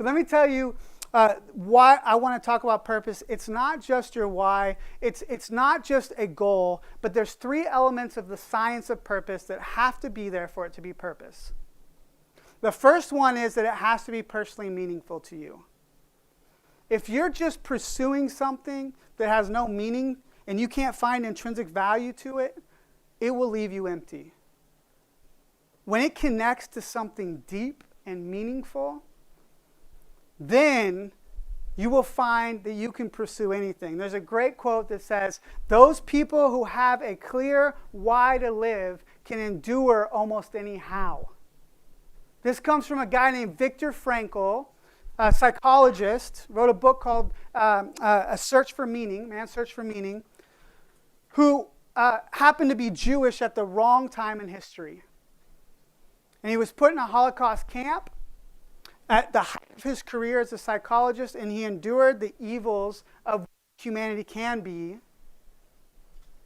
But let me tell you why I want to talk about purpose. It's not just your why. It's not just a goal, but there's 3 elements of the science of purpose that have to be there for it to be purpose. The first one is that it has to be personally meaningful to you. If you're just pursuing something that has no meaning and you can't find intrinsic value to it, it will leave you empty. When it connects to something deep and meaningful, then you will find that you can pursue anything. There's a great quote that says, those people who have a clear why to live can endure almost any how. This comes from a guy named Viktor Frankl, a psychologist, wrote a book called A Search for Meaning, Man's Search for Meaning, who happened to be Jewish at the wrong time in history. And he was put in a Holocaust camp at the height of his career as a psychologist, and he endured the evils of what humanity can be.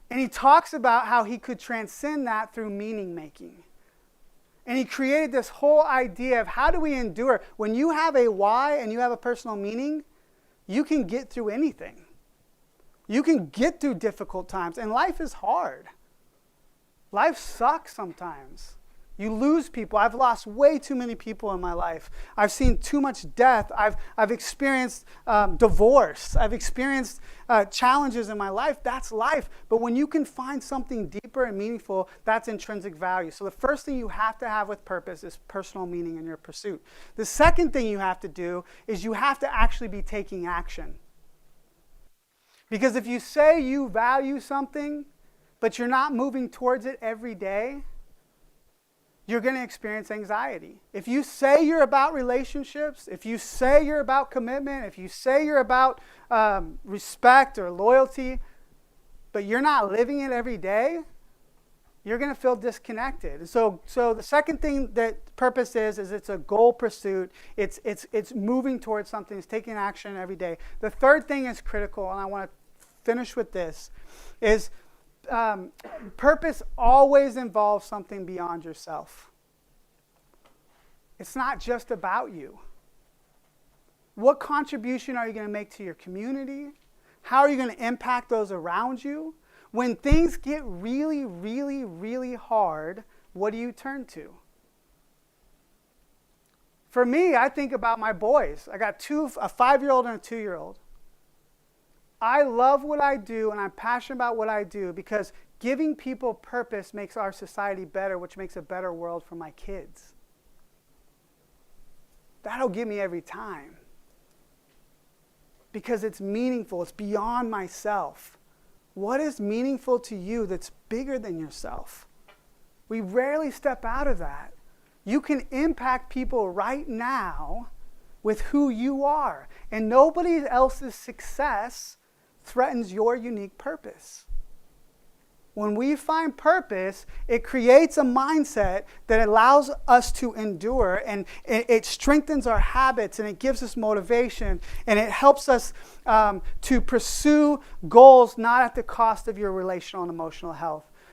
And he talks about how he could transcend that through meaning making. And he created this whole idea of how do we endure. When you have a why and you have a personal meaning, you can get through anything. You can get through difficult times. And life is hard. Life sucks sometimes. You lose people. I've lost way too many people in my life. I've seen too much death. I've experienced divorce. I've experienced challenges in my life. That's life. But when you can find something deeper and meaningful, that's intrinsic value. So the first thing you have to have with purpose is personal meaning in your pursuit. The second thing you have to do is you have to actually be taking action. Because if you say you value something, but you're not moving towards it every day, you're going to experience anxiety. If you say you're about relationships, if you say you're about commitment, if you say you're about respect or loyalty, but you're not living it every day, you're going to feel disconnected. And so the second thing that purpose is it's a goal pursuit. It's moving towards something. It's taking action every day. The third thing is critical, and I want to finish with this, is purpose always involves something beyond yourself. It's not just about you. What contribution are you going to make to your community? How are you going to impact those around you? When things get really, really, really hard, what do you turn to? For me, I think about my boys. I got a 5-year-old and a 2-year-old. I love what I do, and I'm passionate about what I do because giving people purpose makes our society better, which makes a better world for my kids. That'll get me every time. Because it's meaningful. It's beyond myself. What is meaningful to you that's bigger than yourself? We rarely step out of that. You can impact people right now with who you are. And nobody else's success threatens your unique purpose. When we find purpose, it creates a mindset that allows us to endure, and it strengthens our habits, and it gives us motivation, and it helps us to pursue goals not at the cost of your relational and emotional health.